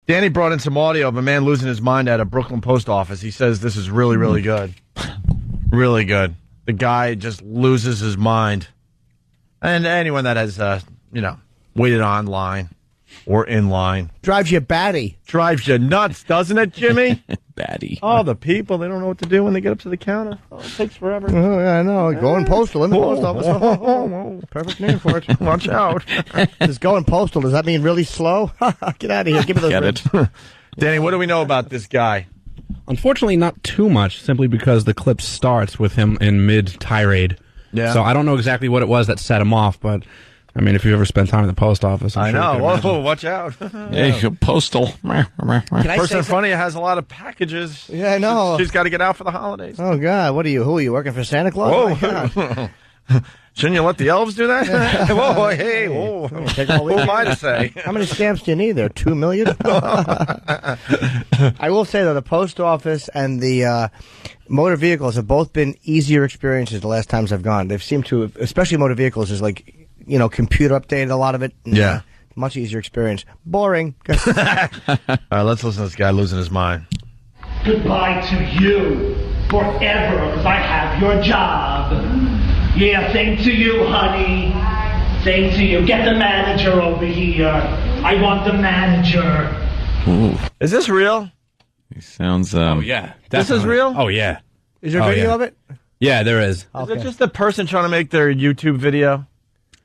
Danny brought in some audio of a man losing his mind at a Brooklyn post office. He says this is really, really good. Really good. The guy just loses his mind. And anyone that has, waited online or in line. Drives you batty. Drives you nuts, doesn't it, Jimmy? Batty. Oh, the people, they don't know what to do when they get up to the counter. Oh, it takes forever. Oh, yeah, I know. Going postal in the post office. Perfect name for it. Watch out. Just going postal. Does that mean really slow? Get out of here. Give me those Get ribs. it. Danny, what do we know about this guy? Unfortunately, not too much, simply because the clip starts with him in mid-tirade. Yeah. So I don't know exactly what it was that set him off, but, I mean, if you ever spent time in the post office, I'm I sure you know. could Whoa, imagine. watch out. Yeah, postal. Can I Person say funny has a lot of packages. Yeah, I know. She's got to get out for the holidays. Oh, God. What are you? Who are you? Working for Santa Claus? Whoa. Oh, my God. Shouldn't you let the elves do that? Whoa, hey, whoa. Take all Who am I to say? How many stamps do you need there? 2 million? I will say, though, the post office and the motor vehicles have both been easier experiences the last times I've gone. They've seemed to, especially motor vehicles, is like, computer updated, a lot of it. And, Yeah. much easier experience. Boring. All right, let's listen to this guy losing his mind. Goodbye to you forever, because I have your job. Yeah, same to you, honey. Same to you. Get the manager over here. I want the manager. Ooh. Is this real? He sounds, Oh, yeah. This is definitely. real? Oh, yeah. Is there a Oh, video yeah. of it? Yeah, there is. Is it just a person trying to make their YouTube video?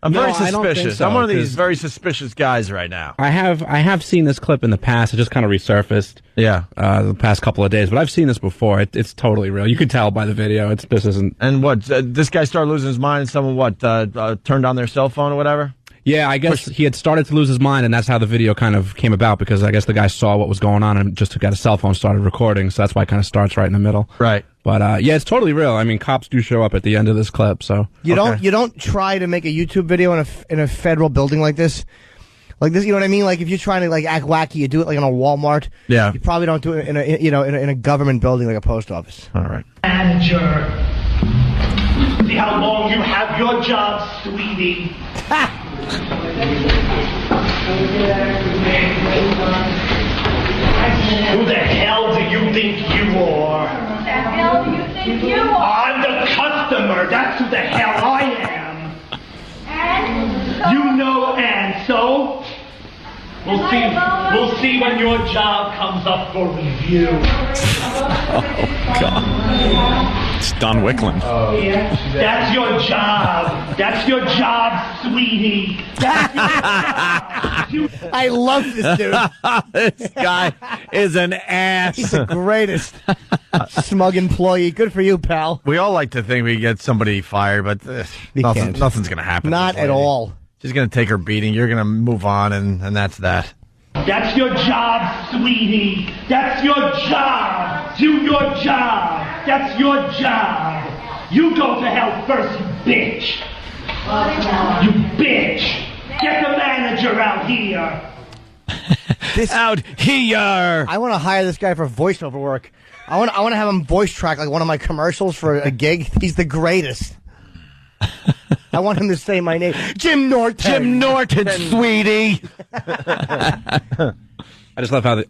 I'm No, very I don't think suspicious. so, I'm one of these 'cause- very suspicious guys right now. I have seen this clip in the past. It just kind of resurfaced Yeah. the past couple of days, but I've seen this before. It's totally real. You could tell by the video. This isn't. And what? This guy started losing his mind and someone, turned on their cell phone or whatever? Yeah, I guess he had started to lose his mind, and that's how the video kind of came about, because I guess the guy saw what was going on and just got a cell phone, started recording, so that's why it kind of starts right in the middle. Right. But, yeah, it's totally real. I mean, cops do show up at the end of this clip, so. You don't try to make a YouTube video in a federal building like this. Like this, you know what I mean? Like if you're trying to act wacky, you do it like in a Walmart. Yeah. You probably don't do it in a government building like a post office. All right. Manager. See how long you have your job, sweetie. Who the hell do you think you are? Who the hell do you think you are? I'm the customer. That's who the hell I am. And You know, and so we'll see when your job comes up for review. it's Don Wicklund. That's your job. That's your job, sweetie. That's your job. I love this dude. This guy is an ass. He's the greatest. Smug employee. Good for you, pal. We all like to think we get somebody fired, but You can't. nothing's going to happen. to Not this at lady. all. She's going to take her beating. You're going to move on, and that's that. That's your job, sweetie. That's your job. Do your job. That's your job. You go to hell first, you bitch. You bitch. Get the manager out here. Out here. I want to hire this guy for voiceover work. I want to have him voice track like one of my commercials for a gig. He's the greatest. I want him to say my name. Jim Norton. Jim Norton, sweetie. I just love how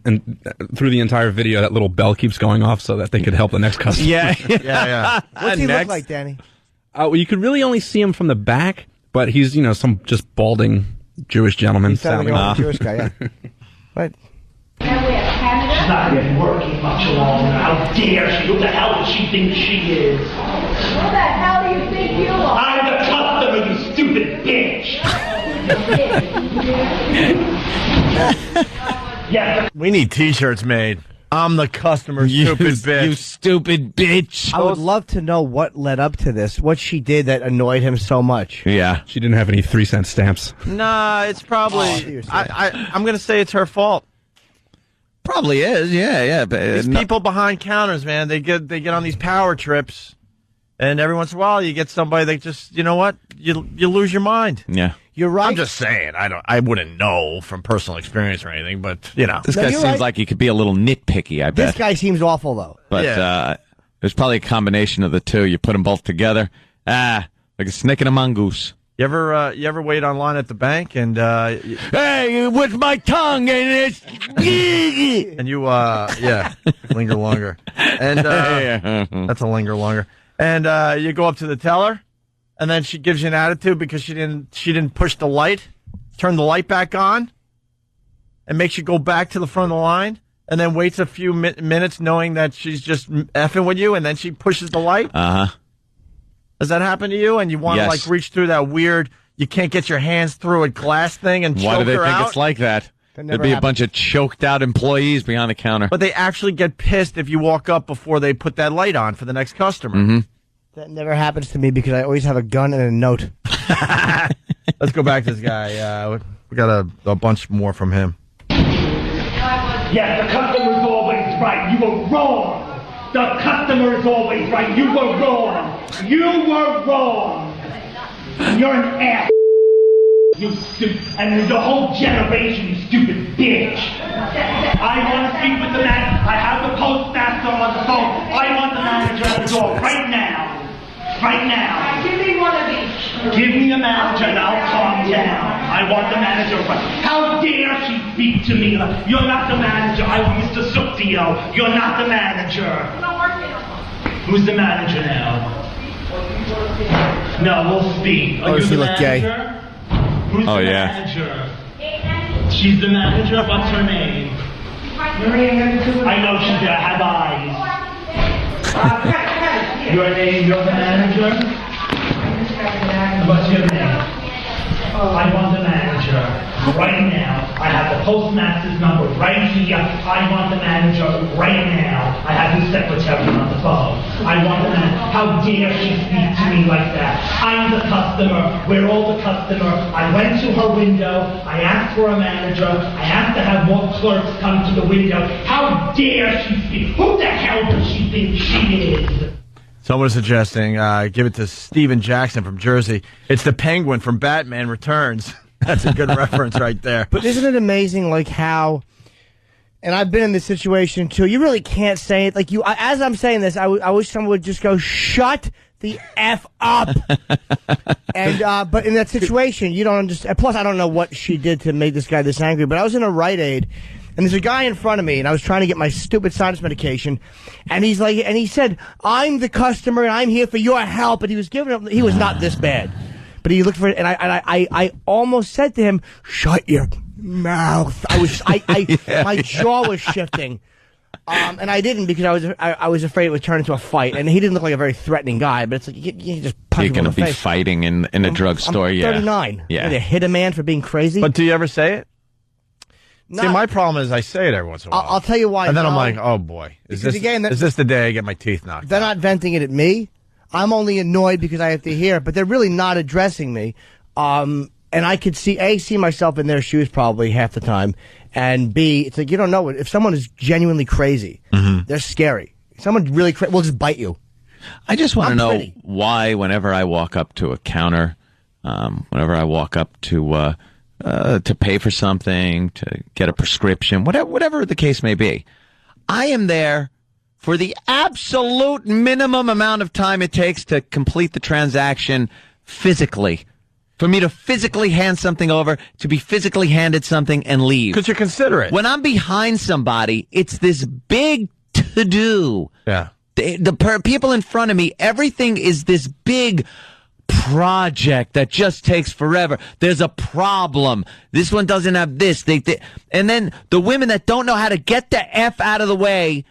through the entire video that little bell keeps going off so that they could help the next customer. Yeah. What's he look like, Danny? Well, you could really only see him from the back, but he's, some just balding Jewish gentleman He sounded sounding like a Jewish guy, yeah. What? and we have Canada. She's not even working much longer. How dare she? Who the hell does she think she is? Who the hell do you think you are? I'm the customer, you stupid bitch. Yes, We need T-shirts made. I'm the customer, stupid bitch. You stupid bitch. I would love to know what led up to this. What she did that annoyed him so much. Yeah. She didn't have any 3-cent stamps. Nah, it's probably. seriously. I'm going to say it's her fault. Probably is, yeah. But, These people behind counters, man, they get on these power trips, and every once in a while you get somebody that just, you know what, you lose your mind. Yeah. You're right. I'm just saying, I wouldn't know from personal experience or anything, but This No, guy you're seems right. like he could be a little nitpicky, I This bet. guy seems awful, though. But Yeah. there's probably a combination of the two. You put them both together. Like a snake and a mongoose. You ever wait online at the bank and Hey, with my tongue and it's and you linger longer. And that's a linger longer. And you go up to the teller and then she gives you an attitude because she didn't push the light, turn the light back on, and makes you go back to the front of the line and then waits a few minutes knowing that she's just effing with you and then she pushes the light. Uh-huh. Does that happen to you? And you want to Yes. reach through that weird, you can't get your hands through a glass thing and Why choke do they her think out? it's like that? That There'd never be a happened. bunch of choked out employees behind the counter. But they actually get pissed if you walk up before they put that light on for the next customer. Mm-hmm. That never happens to me because I always have a gun and a note. Let's go back to this guy. We got a bunch more from him. Yes, the customer's always right. You were wrong. The customer is always right. You were wrong. You were wrong. You're an ass. You stupid. And the whole generation, you stupid bitch. I want to speak with the man. I have the postmaster on the phone. I want the manager at the door right now. Right now. Give me one of each. Give me a manager and I'll calm down. I want the manager. How dare she speak to me? You're not the manager. I'm Mr. Suctio. You're not the manager. I'm not working. Who's the manager now? No, we'll speak. Are Oh, you she the looked gay. manager? Who's Oh, the yeah. manager? She's the manager. What's her name? I know she's there. I have eyes. Your name? You're the manager? What's your name? I want the manager right now. I have the postmaster's number right here. I want the manager right now. I have his secretary on the phone. I want the manager. How dare she speak to me like that? I'm the customer. We're all the customer. I went to her window. I asked for a manager. I asked to have more clerks come to the window. How dare she speak? Who the hell does she think she is? Someone is suggesting give it to Steven Jackson from Jersey. It's the Penguin from Batman Returns. That's a good reference right there. But isn't it amazing, like how? And I've been in this situation too. You really can't say it. Like as I'm saying this, I wish someone would just go, "Shut the f up." And but in that situation, you don't understand. Plus, I don't know what she did to make this guy this angry. But I was in a Rite Aid. And there's a guy in front of me, and I was trying to get my stupid sinus medication, and he's like, and he said, "I'm the customer, and I'm here for your help." And he was giving up. He was not this bad, but he looked for it, and I almost said to him, "Shut your mouth." My jaw was shifting, and I didn't because I was afraid it would turn into a fight, and he didn't look like a very threatening guy, but it's like you just punch You're him in going to the be face. fighting in a drugstore, I'm yeah. 39. Yeah. They hit a man for being crazy. But do you ever say it? See, Not- my problem is I say it every once in a while. I'll tell you why. And then I'm no. like, oh boy, is Because this again, is this the day I get my teeth knocked They're out? not venting it at me. I'm only annoyed because I have to hear it, but they're really not addressing me. And I could see myself in their shoes probably half the time, and B, it's like you don't know it. If someone is genuinely crazy, they're scary. Someone really crazy will just bite you. I just want to I'm know pretty. why, whenever I walk up to a counter, whenever I walk up to pay for something, to get a prescription, whatever the case may be, I am there for the absolute minimum amount of time it takes to complete the transaction physically. For me to physically hand something over, to be physically handed something and leave. Because you're considerate. When I'm behind somebody, it's this big to-do. Yeah. The people in front of me, everything is this big project that just takes forever. There's a problem. This one doesn't have this. And then the women that don't know how to get the F out of the way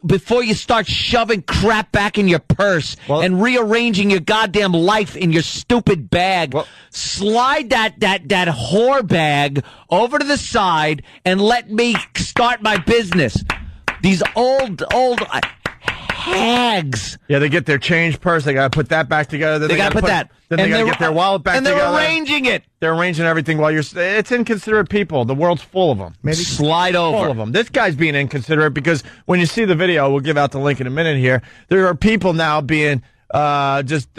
before you start shoving crap back in your purse and rearranging your goddamn life in your stupid bag. Slide that whore bag over to the side and let me start my business. These old hags. Yeah, they get their change purse. They got to put that back together. Then They got to put that. Then they got to get their wallet back and together. they're arranging it. They're arranging everything while you're. It's inconsiderate people. The world's full of them. Maybe Slide over. Full of them. This guy's being inconsiderate because when you see the video, we'll give out the link in a minute here. There are people now being Steve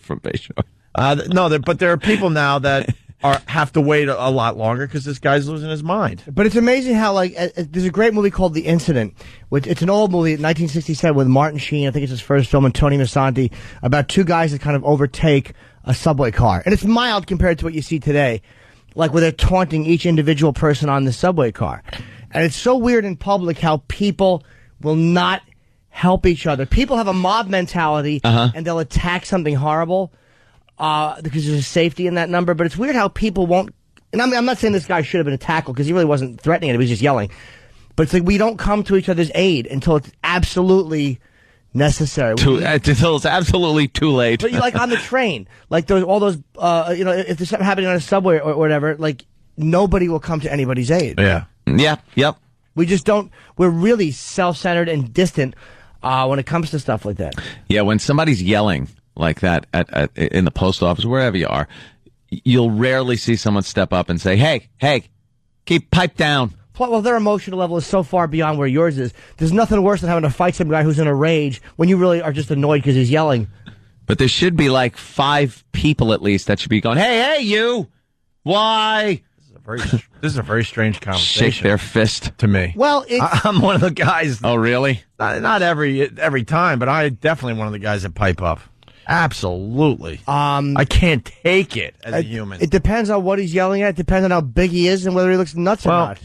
from Bayshore. But there are people now that have to wait a lot longer because this guy's losing his mind. But it's amazing how, like, there's a great movie called The Incident, which it's an old movie, 1967, with Martin Sheen. I think it's his first film, and Tony Masanti, about two guys that kind of overtake a subway car. And it's mild compared to what you see today, like where they're taunting each individual person on the subway car. And it's so weird in public how people will not help each other. People have a mob mentality, and they'll attack something horrible. Because there's safety in that number, but it's weird how people won't. And I'm not saying this guy should have been tackled because he really wasn't threatening it; he was just yelling. But it's like we don't come to each other's aid until it's absolutely necessary. Until it's absolutely too late. But like on the train, like all those, if there's something happening on a subway or whatever, like nobody will come to anybody's aid. Yeah. Yeah. Yep. We just don't. We're really self-centered and distant when it comes to stuff like that. Yeah. When somebody's yelling like that in the post office, wherever you are, you'll rarely see someone step up and say, hey, pipe down. Well, their emotional level is so far beyond where yours is. There's nothing worse than having to fight some guy who's in a rage when you really are just annoyed because he's yelling. But there should be like 5 people at least that should be going, hey, you, why? This is a very strange conversation. Shake their fist to me. Well, I'm one of the guys. Oh, really? Not every time, but I definitely one of the guys that pipe up. Absolutely. I can't take it as a human. It depends on what he's yelling at. It depends on how big he is and whether he looks nuts or not.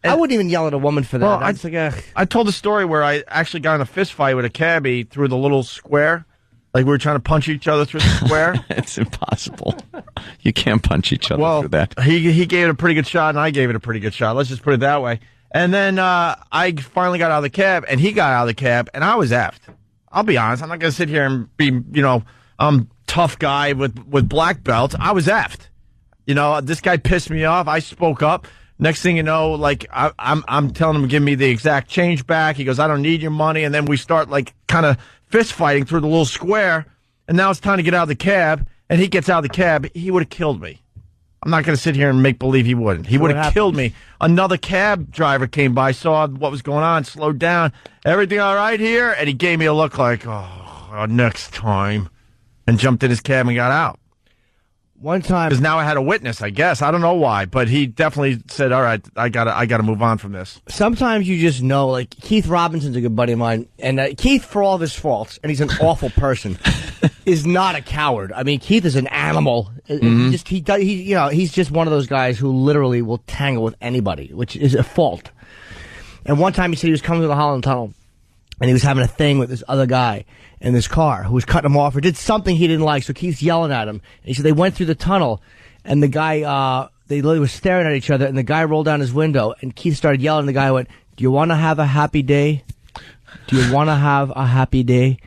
I wouldn't even yell at a woman for that. Well, I told a story where I actually got in a fist fight with a cabbie through the little square. Like we were trying to punch each other through the square. It's impossible. You can't punch each other through that. He gave it a pretty good shot, and I gave it a pretty good shot. Let's just put it that way. And then I finally got out of the cab, and he got out of the cab, and I was effed. I'll be honest. I'm not going to sit here and be, tough guy with black belts. I was effed. This guy pissed me off. I spoke up. Next thing you know, like I'm telling him to give me the exact change back. He goes, I don't need your money. And then we start like kind of fist fighting through the little square. And now it's time to get out of the cab. And he gets out of the cab. He would have killed me. I'm not going to sit here and make believe he wouldn't. He would have killed me. Another cab driver came by, saw what was going on, slowed down. Everything all right here? And he gave me a look like, next time. And jumped in his cab and got out. One time. Because now I had a witness, I guess. I don't know why, but he definitely said, all right, I gotta move on from this. Sometimes you just know, like, Keith Robinson's a good buddy of mine, and Keith, for all of his faults, and he's an awful person, is not a coward. I mean, Keith is an animal. Mm-hmm. He's just one of those guys who literally will tangle with anybody, which is a fault. And one time he said he was coming to the Holland Tunnel, and he was having a thing with this other guy in this car who was cutting him off or did something he didn't like. So Keith's yelling at him. And he said they went through the tunnel, and the guy, they literally were staring at each other, and the guy rolled down his window, and Keith started yelling, and the guy went, do you want to have a happy day? Do you want to have a happy day?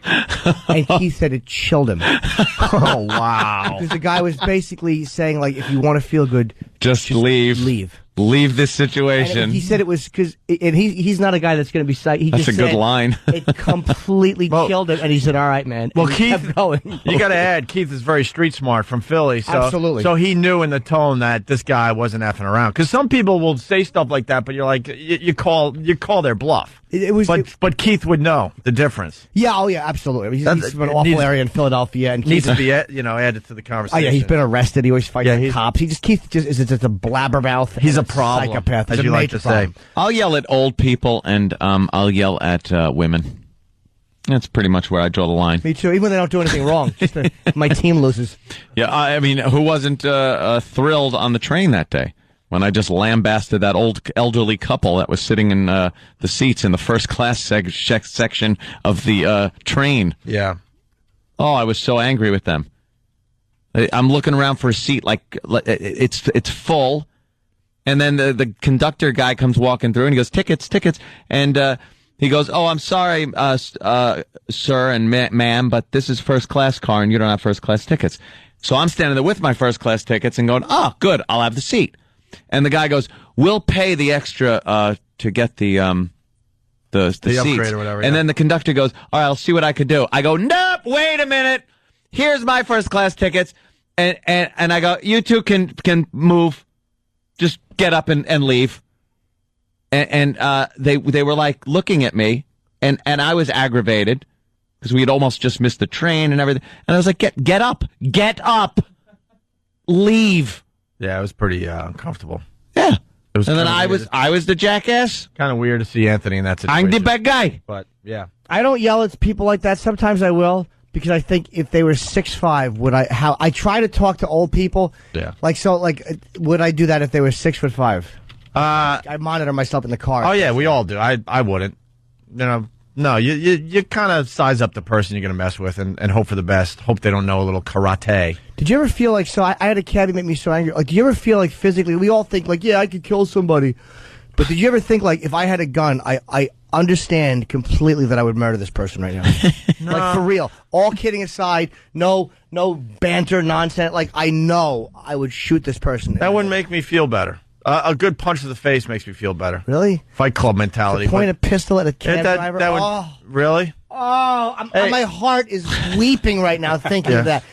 And Keith said it chilled him. Oh, wow. Because the guy was basically saying, like, if you want to feel good, just leave. Leave this situation. And he said it was because, and he's not a guy that's going to be psyched. That's a good line. It completely killed him, and he said, "All right, man." Well, and Keith, kept going. You got to add, Keith is very street smart from Philly, so absolutely. So he knew in the tone that this guy wasn't effing around. Because some people will say stuff like that, but you're like, you call their bluff. But Keith would know the difference. Yeah, absolutely. I mean, he's from an awful area in Philadelphia, and needs to be added to the conversation. Oh yeah, he's been arrested. He always fights the cops. Keith is just a blabbermouth. He's a problem, psychopath, as you like to say. I'll yell at old people, and I'll yell at women. That's pretty much where I draw the line. Me too. Even when they don't do anything wrong, just my team loses. Yeah, I mean, who wasn't thrilled on the train that day? When I just lambasted that old elderly couple that was sitting in the seats in the first class section of the train. Yeah. Oh, I was so angry with them. I'm looking around for a seat like it's full, and then the conductor guy comes walking through and he goes, tickets, and he goes, oh, I'm sorry, sir and ma'am, but this is first class car and you don't have first class tickets. So I'm standing there with my first class tickets and going, oh, good, I'll have the seat. And the guy goes, we'll pay the extra to get the seats upgrade or whatever. And then the conductor goes, all right, I'll see what I could do. I go, nope, wait a minute. Here's my first class tickets. And I go, you two can move. Just get up and leave. And they were like looking at me, and I was aggravated because we had almost just missed the train and everything. And I was like, get up. leave. Yeah, it was pretty uncomfortable. Yeah. It was And then kinda I was the jackass. kind of weird to see Anthony in that situation. I'm the bad guy. But yeah, I don't yell at people like that. Sometimes I will because I think if they were 6'5", would I try to talk to old people. Yeah. Would I do that if they were 6'5"? uh, I monitor myself in the car. oh yeah, we all do. I wouldn't. You know, no, you kind of size up the person you're going to mess with and hope for the best. Hope they don't know a little karate. Did you ever feel like, I had a cabbie make me so angry. Like, do you ever feel like physically, we all think like, yeah, I could kill somebody. But did you ever think like, if I had a gun, I understand completely that I would murder this person right now? No. Like, for real. All kidding aside, no banter, nonsense. Like, I know I would shoot this person. That wouldn't make me feel better. A good punch to the face makes me feel better. Really? Fight club mentality. Point a pistol at a cab that driver? would, really? Hey. My heart is weeping right now thinking of that.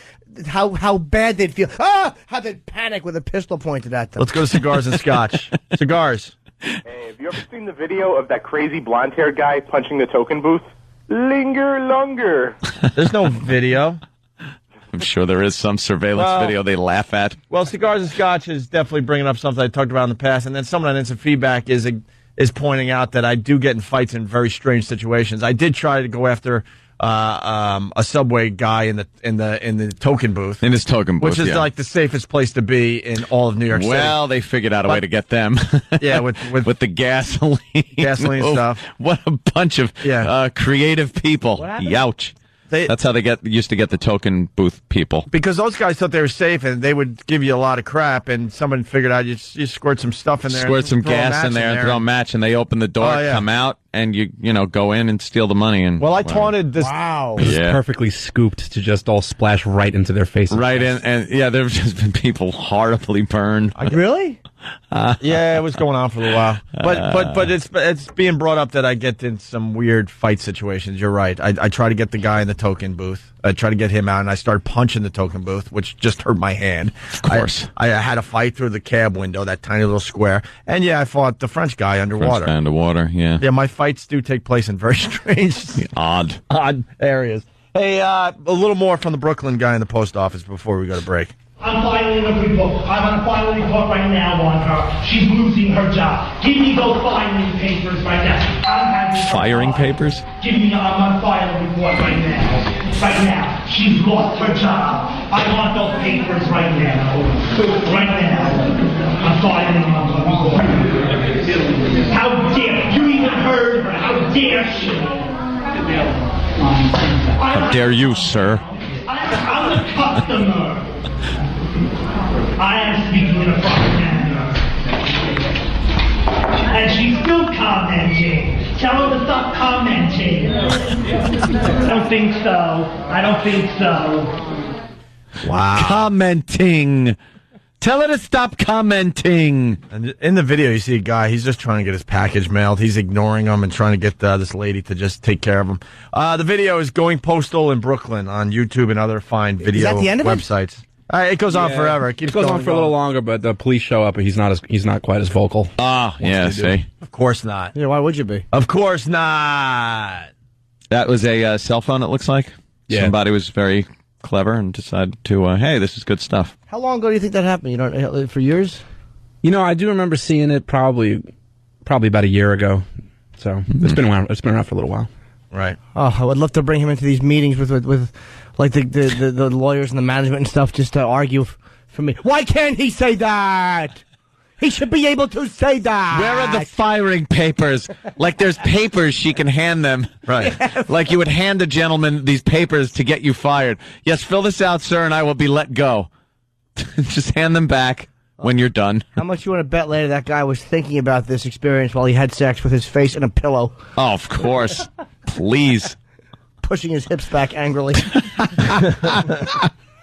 How bad they'd feel. How they'd panic with a pistol pointed at them. Let's go to cigars and scotch. Cigars. Hey, have you ever seen the video of that crazy blonde-haired guy punching the token booth? Linger longer. There's no video. I'm sure there is some surveillance video they laugh at. Well, cigars and scotch is definitely bringing up something I talked about in the past, and then someone on Instant Feedback is pointing out that I do get in fights in very strange situations. I did try to go after a Subway guy in the token booth, In his token booth, which is like the safest place to be in all of New York City. Well, they figured out a way to get them. Yeah, with the gasoline. Gasoline stuff. What a bunch of creative people. Youch. That's how they used to get the token booth people. Because those guys thought they were safe, and they would give you a lot of crap, and someone figured out you squirt some stuff in there. Squirt some gas in there and throw a match, and they open the door, come out, and you go in and steal the money. And well, I taunted this. Wow. It's perfectly scooped to just all splash right into their faces. Right in, and there have just been people horribly burned. Really? Yeah, it was going on for a little while, but it's being brought up that I get in some weird fight situations. You're right. I try to get the guy in the token booth. I try to get him out, and I start punching the token booth, which just hurt my hand. Of course, I had a fight through the cab window, that tiny little square, and I fought the French guy underwater. Yeah. My fights do take place in very strange, odd areas. Hey, a little more from the Brooklyn guy in the post office before we go to break. I'm filing a report. I want to file a report right now on her. She's losing her job. Give me those filing papers right now. I'm having her Firing fired. papers? I'm going to file a report right now. Right now. She's lost her job. I want those papers right now. Right now. I'm filing a report. How dare you even heard her? How dare she? How dare you, sir? I'm the customer. I am speaking in a proper manner. And she's still commenting. Tell her to stop commenting. I don't think so. Wow. Commenting. Tell her to stop commenting. And in the video, you see a guy, he's just trying to get his package mailed. He's ignoring him and trying to get this lady to just take care of him. The video is going postal in Brooklyn on YouTube and other fine video that the end of it? websites. It goes on forever. It keeps It goes going on for a little longer, but the police show up, and he's not quite as vocal. See? Of course not. Yeah, why would you be? Of course not. That was a cell phone, it looks like. Yeah. Somebody was very clever and decided to, hey, this is good stuff. How long ago do you think that happened? You know, for years? I do remember seeing it probably about a year ago. So it's been around. It's been around for a little while. Right. Oh, I would love to bring him into these meetings with like the lawyers and the management and stuff just to argue for me. Why can't he say that? He should be able to say that. Where are the firing papers? Like there's papers she can hand them. Right. Like you would hand a gentleman these papers to get you fired. Yes, fill this out, sir, and I will be let go. Just hand them back when you're done. How much you want to bet later that guy was thinking about this experience while he had sex with his face in a pillow? Oh, of course. Please. Pushing his hips back angrily.